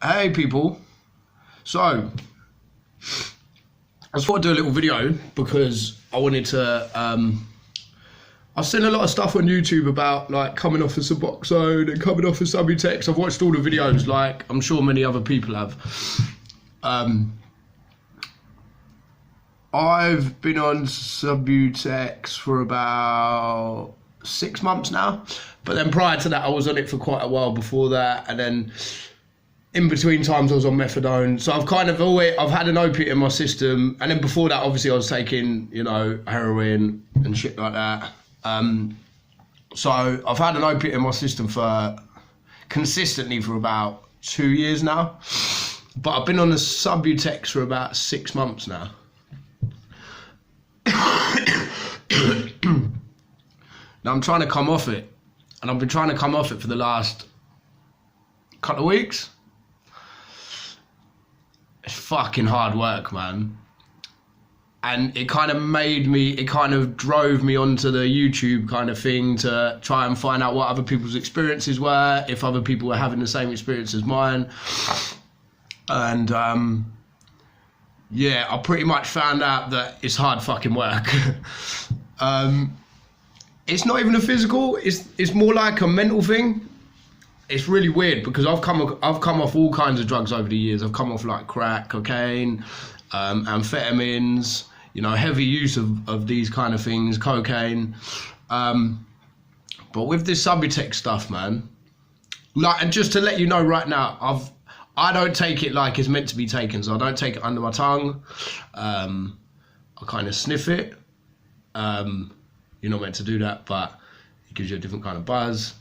Hey people, so I just thought I'd do a little video because I wanted to, I've seen a lot of stuff on YouTube about like coming off of Subutex and coming off of Subutex. I've watched all the videos like I'm sure many other people have. I've been on Subutex for about 6 months now, but then prior to that I was on it for quite a while before that, and then in between times I was on methadone. So I've kind of I've had an opiate in my system, and then before that obviously I was taking, you know, heroin and shit like that. So I've had an opiate in my system consistently for about 2 years now, but I've been on the Subutex for about 6 months now. Now I'm trying to come off it, and I've been trying to come off it for the last couple of weeks. It's fucking hard work, man. And it kind of drove me onto the YouTube kind of thing to try and find out what other people's experiences were, if other people were having the same experience as mine. And yeah, I pretty much found out that it's hard fucking work. It's not even a physical, it's more like a mental thing. It's really weird because I've come off all kinds of drugs over the years. I've come off like crack, cocaine, amphetamines, you know, heavy use of these kind of things, cocaine. But with this Subutex stuff, man, like, and just to let you know right now, I don't take it like it's meant to be taken. So I don't take it under my tongue. I kind of sniff it. You're not meant to do that, but it gives you a different kind of buzz.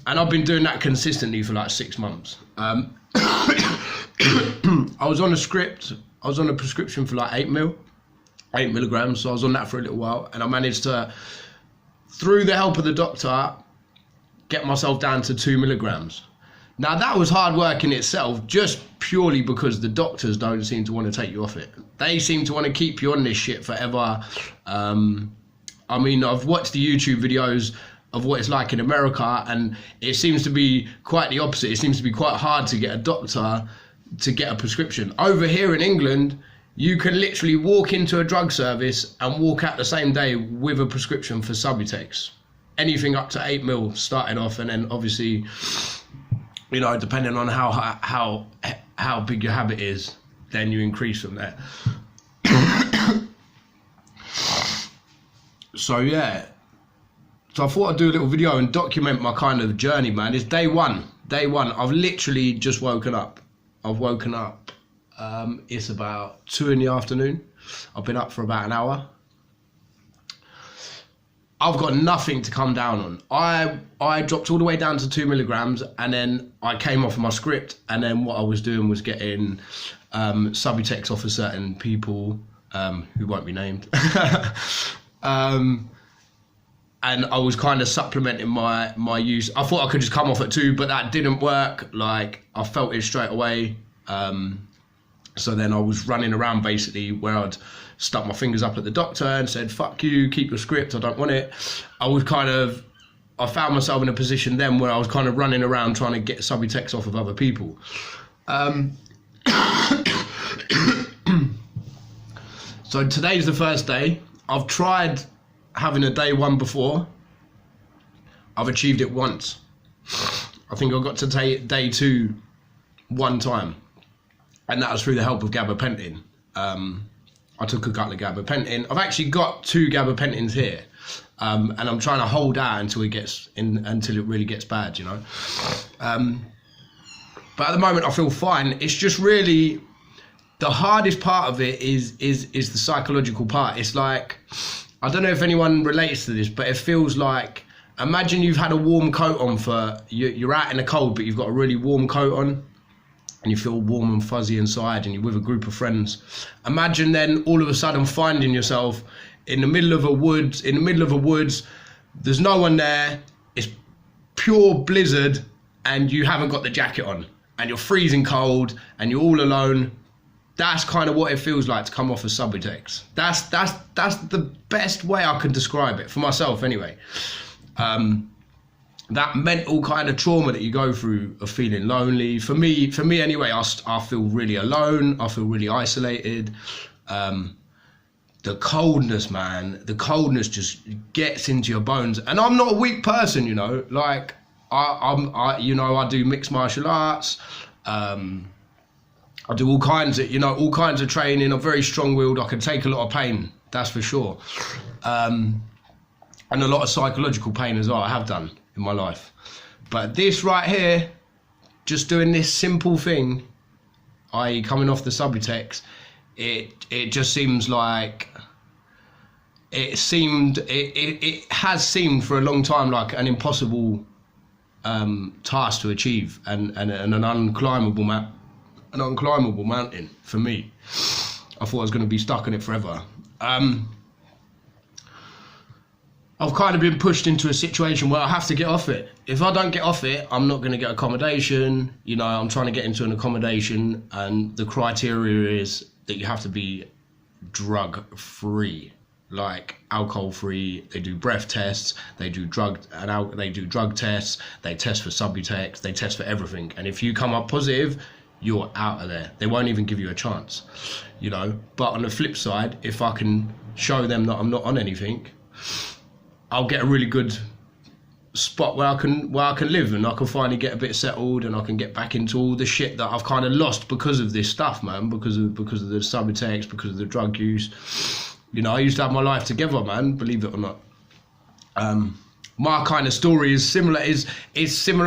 And I've been doing that consistently for like 6 months. I was on a prescription for like 8 milligrams. So I was on that for a little while, and I managed to, through the help of the doctor, get myself down to 2 milligrams. Now that was hard work in itself, just purely because the doctors don't seem to want to take you off it. They seem to want to keep you on this shit forever. I mean, I've watched the YouTube videos of what it's like in America, and it seems to be quite the opposite. It seems to be quite hard to get a doctor to get a prescription. Over here in England, you can literally walk into a drug service and walk out the same day with a prescription for Subutex. Anything up to 8 mil starting off, and then obviously, you know, depending on how big your habit is, then you increase from there. So yeah, so I thought I'd do a little video and document my kind of journey, man. It's day one. I've literally just woken up. I've woken up, it's about 2 in the afternoon. I've been up for about an hour. I've got nothing to come down on. I dropped all the way down to 2 milligrams, and then I came off of my script, and then what I was doing was getting Subutex off of certain people who won't be named. And I was kind of supplementing my use. I thought I could just come off at 2, but that didn't work. Like, I felt it straight away. So then I was running around basically where I'd stuck my fingers up at the doctor and said, fuck you, keep your script, I don't want it. I found myself in a position then where I was kind of running around trying to get Subutex off of other people. So today's the first day. I've tried having a day one before. I've achieved it once. I think I got to day 2 one time, and that was through the help of gabapentin. I took a couple of gabapentin. I've actually got 2 gabapentins here, and I'm trying to hold out until it really gets bad, you know. But at the moment I feel fine. It's just really the hardest part of it is the psychological part. It's like, I don't know if anyone relates to this, but it feels like, imagine you've had a warm coat on you're out in the cold, but you've got a really warm coat on, and you feel warm and fuzzy inside, and you're with a group of friends. Imagine then all of a sudden finding yourself in the middle of a woods, there's no one there, it's pure blizzard, and you haven't got the jacket on, and you're freezing cold, and you're all alone. That's kind of what it feels like to come off of Subutex. That's the best way I can describe it, for myself anyway. that mental kind of trauma that you go through of feeling lonely. For me anyway, I feel really alone. I feel really isolated. The coldness, man, the coldness just gets into your bones. And I'm not a weak person, you know, like I do mixed martial arts. I do all kinds of training. I'm very strong-willed. I can take a lot of pain, that's for sure. And a lot of psychological pain as well, I have done in my life. But this right here, just doing this simple thing, i.e. coming off the Subutex, it just seems like, it has seemed for a long time like an impossible task to achieve, and an unclimbable mountain for me. I thought I was going to be stuck in it forever. I've kind of been pushed into a situation where I have to get off it. If I don't get off it, I'm not going to get accommodation. You know, I'm trying to get into an accommodation, and the criteria is that you have to be drug free, like alcohol free. They do breath tests, they do drug tests, they test for Subutex, they test for everything. And if you come up positive, you're out of there. They won't even give you a chance, you know. But on the flip side, if I can show them that I'm not on anything, I'll get a really good spot where I can live, and I can finally get a bit settled, and I can get back into all the shit that I've kind of lost because of this stuff, man, because of the Subutex, because of the drug use. You know, I used to have my life together, man, believe it or not. My kind of story is similar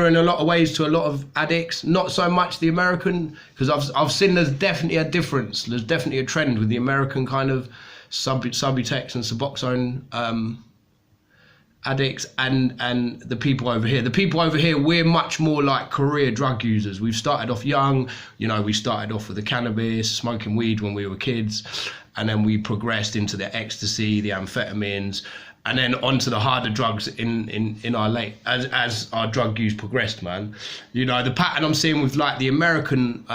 in a lot of ways to a lot of addicts. Not so much the American, because I've seen there's definitely a difference. There's definitely a trend with the American kind of Subutex and Suboxone addicts and the people over here. The people over here, we're much more like career drug users. We've started off young, you know, we started off with the cannabis, smoking weed when we were kids, and then we progressed into the ecstasy, the amphetamines, and then onto the harder drugs in our late, as our drug use progressed, man. You know, the pattern I'm seeing with like the American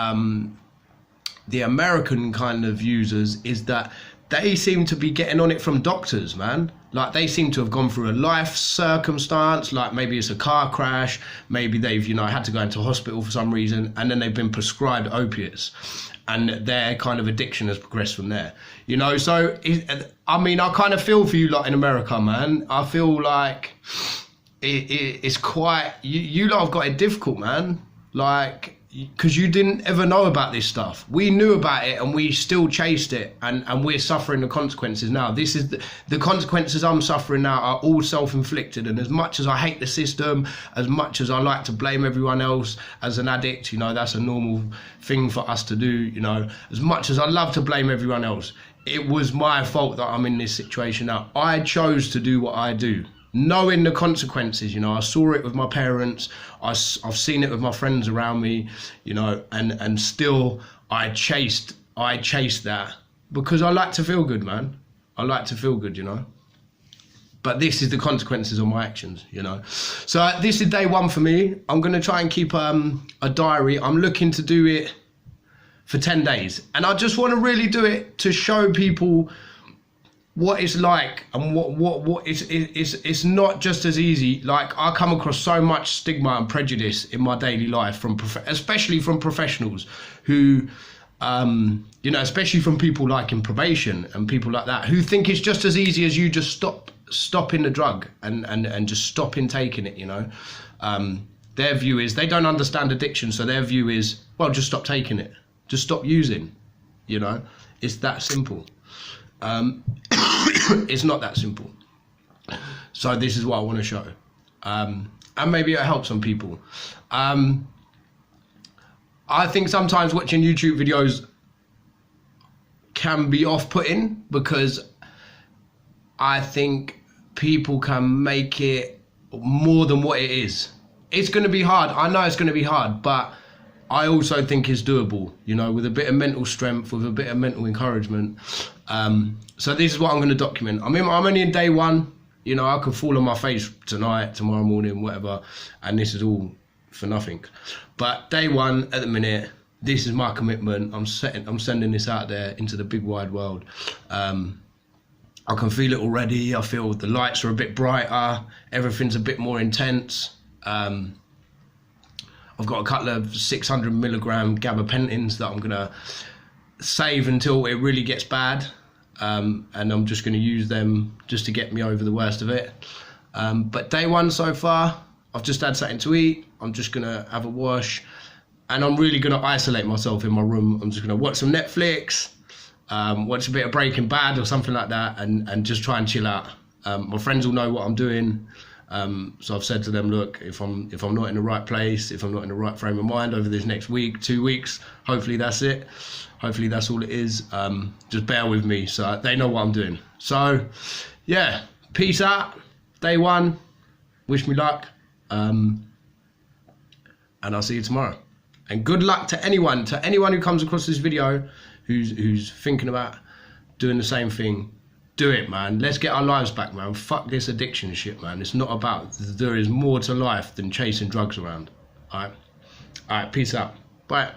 kind of users is that they seem to be getting on it from doctors, man. Like they seem to have gone through a life circumstance, like maybe it's a car crash, maybe they've, you know, had to go into hospital for some reason, and then they've been prescribed opiates, and their kind of addiction has progressed from there. You know, so, I mean, I kind of feel for you lot in America, man. I feel like it's quite, you lot have got it difficult, man. Like, because you didn't ever know about this stuff. We knew about it and we still chased it, and we're suffering the consequences now. This is the consequences I'm suffering now are all self-inflicted. And as much as I hate the system, as much as I like to blame everyone else as an addict, you know, that's a normal thing for us to do, you know, as much as I love to blame everyone else, it was my fault that I'm in this situation now. I chose to do what I do, knowing the consequences. You know, I saw it with my parents, I've seen it with my friends around me, you know, and still I chased that because I like to feel good, man. I like to feel good, you know. But this is the consequences of my actions, you know. So this is day one for me. I'm going to try and keep a diary. I'm looking to do it for 10 days. And I just want to really do it to show people what it's like, and what it's not just as easy. Like, I come across so much stigma and prejudice in my daily life especially from professionals who you know, especially from people like in probation and people like that, who think it's just as easy as you just stopping the drug and just stopping taking it, you know. Their view is they don't understand addiction, so their view is, well, just stop taking it, just stop using, you know. It's that simple. It's not that simple. So this is what I want to show, and maybe it'll help some people. I think sometimes watching YouTube videos can be off-putting because I think people can make it more than what it is. It's going to be hard. I know it's going to be hard, but I also think it's doable, you know, with a bit of mental strength, with a bit of mental encouragement. So this is what I'm going to document. I'm only in day one. You know, I could fall on my face tonight, tomorrow morning, whatever, and this is all for nothing. But day one, at the minute, this is my commitment. I'm sending this out there into the big wide world. I can feel it already. I feel the lights are a bit brighter. Everything's a bit more intense. I've got a couple of 600 milligram gabapentins that I'm gonna save until it really gets bad, and I'm just gonna use them just to get me over the worst of it. But day one so far, I've just had something to eat. I'm just gonna have a wash, and I'm really gonna isolate myself in my room. I'm just gonna watch some Netflix, watch a bit of Breaking Bad or something like that, and just try and chill out. My friends will know what I'm doing, so I've said to them, look, if I'm not in the right place, if I'm not in the right frame of mind over this next week, 2 weeks, hopefully that's it. Hopefully that's all it is. Just bear with me, so they know what I'm doing. So yeah, peace out. Day one, wish me luck, and I'll see you tomorrow. And good luck to anyone who comes across this video who's thinking about doing the same thing. Do it, man. Let's get our lives back, man. Fuck this addiction shit, man. It's not about, there is more to life than chasing drugs around. All right, peace out. Bye.